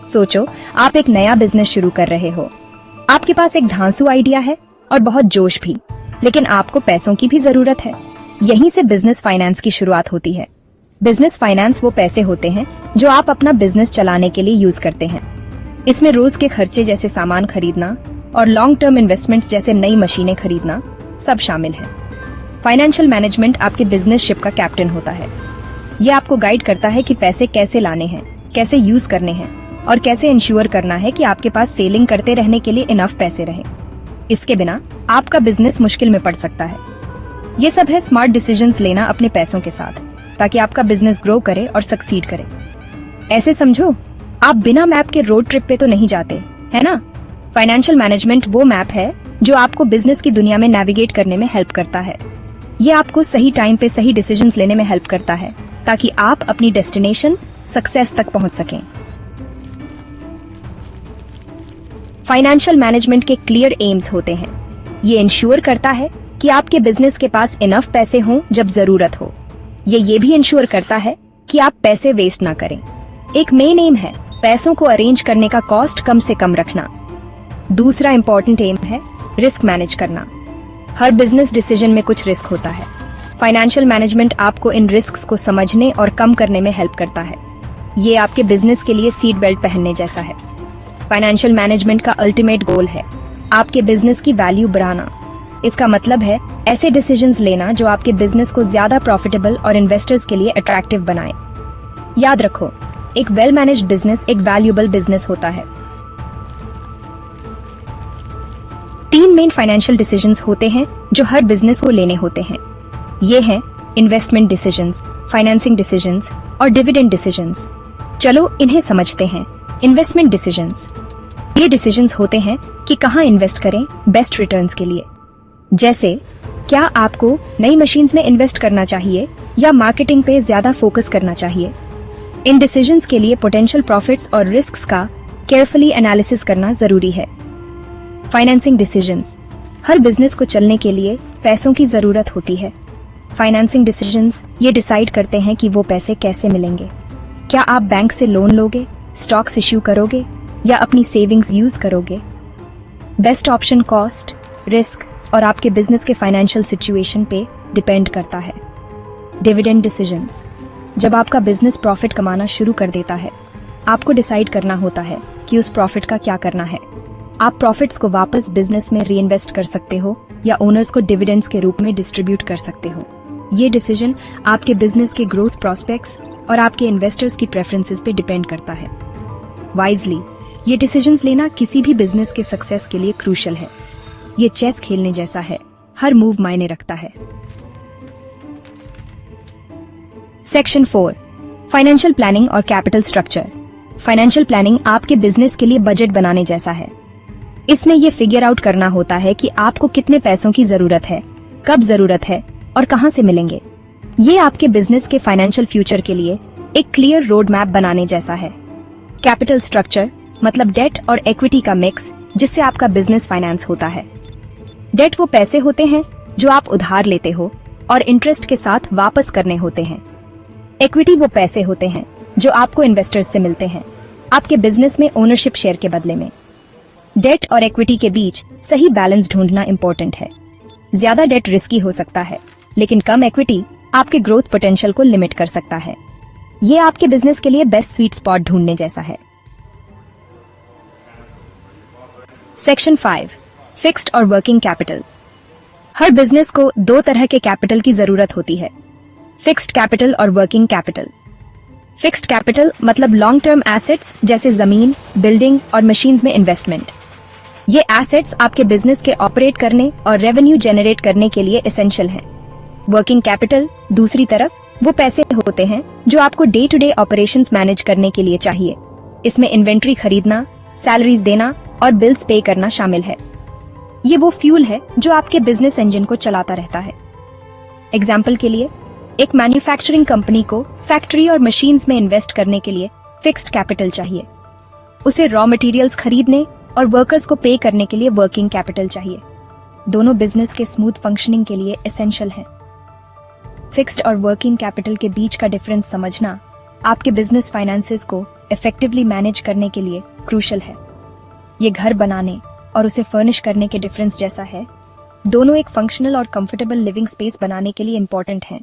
सोचो, आप एक नया बिजनेस शुरू कर रहे हो। आपके पास एक धांसू आइडिया है और बहुत जोश भी, लेकिन आपको पैसों की भी जरूरत है। यहीं से बिजनेस फाइनेंस की शुरुआत होती है। बिजनेस फाइनेंस वो पैसे होते हैं जो आप अपना बिजनेस चलाने के लिए यूज करते हैं। इसमें रोज के खर्चे जैसे सामान खरीदना और लॉन्ग टर्म इन्वेस्टमेंट्स जैसे नई मशीनें खरीदना सब शामिल है। फाइनेंशियल मैनेजमेंट आपके बिजनेस शिप का कैप्टन होता है। ये आपको गाइड करता है कि पैसे कैसे लाने हैं, कैसे यूज करने हैं और कैसे इंश्योर करना है कि आपके पास सेलिंग करते रहने के लिए इनफ पैसे रहे। इसके बिना आपका बिजनेस मुश्किल में पड़ सकता है। ये सब है स्मार्ट डिसीजंस लेना अपने पैसों के साथ, ताकि आपका बिजनेस ग्रो करे और सक्सीड करे। ऐसे समझो, आप बिना मैप के रोड ट्रिप पे तो नहीं जाते, है ना? फाइनेंशियल मैनेजमेंट वो मैप है जो आपको बिजनेस की दुनिया में नेविगेट करने में हेल्प करता है। ये आपको सही टाइम पे सही डिसीजंस लेने में हेल्प करता है, ताकि आप अपनी डेस्टिनेशन सक्सेस तक पहुंच सकें। फाइनेंशियल मैनेजमेंट के क्लियर एम्स होते हैं। ये इंश्योर करता है कि आपके बिजनेस के पास इनफ पैसे हों जब जरूरत हो। ये भी इंश्योर करता है कि आप पैसे वेस्ट ना करें। एक मेन एम है पैसों को अरेंज करने का कॉस्ट कम से कम रखना। दूसरा इंपॉर्टेंट एम है रिस्क मैनेज करना। हर बिजनेस डिसीजन में कुछ रिस्क होता है। फाइनेंशियल मैनेजमेंट आपको इन रिस्क्स को समझने और कम करने में हेल्प करता है। ये आपके बिजनेस के लिए सीट बेल्ट पहनने जैसा है। फाइनेंशियल मैनेजमेंट का अल्टीमेट गोल है आपके बिजनेस की वैल्यू बढ़ाना। इसका मतलब है ऐसे डिसीजंस लेना जो आपके बिजनेस को ज्यादा प्रॉफिटेबल और इन्वेस्टर्स के लिए अट्रैक्टिव बनाए। याद रखो, एक वेल मैनेज्ड बिजनेस एक वैल्यूएबल बिजनेस होता है। 3 मेन फाइनेंशियल डिसीजंस होते हैं जो हर बिजनेस को लेने होते हैं। ये हैं इन्वेस्टमेंट डिसीजंस, फाइनेंसिंग डिसीजंस और डिविडेंड डिसीजंस। चलो इन्हें समझते हैं। इन्वेस्टमेंट डिसीजंस, ये डिसीजंस होते हैं कि कहाँ इन्वेस्ट करें बेस्ट रिटर्न्स के लिए। जैसे क्या आपको नई मशीन्स में इन्वेस्ट करना चाहिए या मार्केटिंग पे ज्यादा फोकस करना चाहिए। इन डिसीजंस के लिए पोटेंशियल प्रॉफिट्स और रिस्क्स का केयरफुली एनालिसिस करना जरूरी है। फाइनेंसिंग डिसीजंस, हर बिजनेस को चलने के लिए पैसों की जरूरत होती है। फाइनेंसिंग डिसीजंस ये डिसाइड करते हैं कि वो पैसे कैसे मिलेंगे। क्या आप बैंक से लोन लोगे, स्टॉक्स इश्यू करोगे या अपनी सेविंग्स यूज करोगे। बेस्ट ऑप्शन कॉस्ट, रिस्क और आपके बिजनेस के फाइनेंशियल सिचुएशन पे डिपेंड करता है। डिविडेंड डिसीजंस, जब आपका बिजनेस प्रॉफिट कमाना शुरू कर देता है, आपको डिसाइड करना होता है कि उस प्रॉफिट का क्या करना है। आप प्रॉफिट्स को वापस बिजनेस में रीइन्वेस्ट कर सकते हो या ओनर्स को डिविडेंड्स के रूप में डिस्ट्रीब्यूट कर सकते हो। ये डिसीजन आपके बिजनेस के ग्रोथ प्रॉस्पेक्ट्स और आपके इन्वेस्टर्स की प्रेफरेंसेस पे डिपेंड करता है। वाइजली ये डिसीजंस लेना किसी भी बिजनेस के सक्सेस के लिए क्रूशियल है। ये चेस खेलने जैसा है, हर मूव मायने रखता है। सेक्शन 4, फाइनेंशियल प्लानिंग और कैपिटल स्ट्रक्चर। फाइनेंशियल प्लानिंग आपके बिजनेस के लिए बजट बनाने जैसा है। इसमें यह फिगर आउट करना होता है कि आपको कितने पैसों की जरूरत है, कब जरूरत है और कहां से मिलेंगे। ये आपके बिजनेस के फाइनेंशियल फ्यूचर के लिए एक क्लियर रोड मैप बनाने जैसा है। कैपिटल स्ट्रक्चर मतलब डेट और इक्विटी का मिक्स जिससे आपका बिजनेस फाइनेंस होता है। डेट वो पैसे होते हैं जो आप उधार लेते हो और इंटरेस्ट के साथ वापस करने होते हैं। इक्विटी वो पैसे होते हैं जो आपको इन्वेस्टर्स से मिलते हैं आपके बिजनेस में ओनरशिप शेयर के बदले में। डेट और इक्विटी के बीच सही बैलेंस ढूंढना इंपॉर्टेंट है। ज्यादा डेट रिस्की हो सकता है, लेकिन कम इक्विटी आपके ग्रोथ पोटेंशियल को लिमिट कर सकता है। ये आपके बिजनेस के लिए बेस्ट स्वीट स्पॉट ढूंढने जैसा है। सेक्शन 5, फिक्स्ड और वर्किंग कैपिटल। हर बिजनेस को 2 तरह के कैपिटल की जरूरत होती है, फिक्स्ड कैपिटल और वर्किंग कैपिटल। फिक्स्ड कैपिटल मतलब लॉन्ग टर्म एसेट्स जैसे जमीन, बिल्डिंग और मशीन्स में इन्वेस्टमेंट। ये एसेट्स आपके बिजनेस के ऑपरेट करने और रेवेन्यू जनरेट करने के लिए एसेंशियल हैं। वर्किंग कैपिटल दूसरी तरफ वो पैसे होते हैं जो आपको day to day operations manage करने के लिए चाहिए। इसमें इन्वेंट्री खरीदना, सैलरीज देना और बिल्स पे करना शामिल है। ये वो फ्यूल है जो आपके बिजनेस इंजन को चलाता रहता है। एग्जाम्पल के लिए, एक मैन्युफैक्चरिंग कंपनी को फैक्ट्री और मशीन्स में इन्वेस्ट करने के लिए फिक्स्ड कैपिटल चाहिए। उसे रॉ मटेरियल्स खरीदने और वर्कर्स को पे करने के लिए वर्किंग कैपिटल चाहिए। दोनों बिजनेस के स्मूथ फंक्शनिंग के लिए एसेंशियल है। फिक्स्ड और वर्किंग कैपिटल के बीच का डिफरेंस समझना आपके बिजनेस फाइनेंसेस को इफेक्टिवली मैनेज करने के लिए क्रूशल है। ये घर बनाने और उसे फर्निश करने के डिफरेंस जैसा है। दोनों एक फंक्शनल और कंफर्टेबल लिविंग स्पेस बनाने के लिए इंपॉर्टेंट हैं।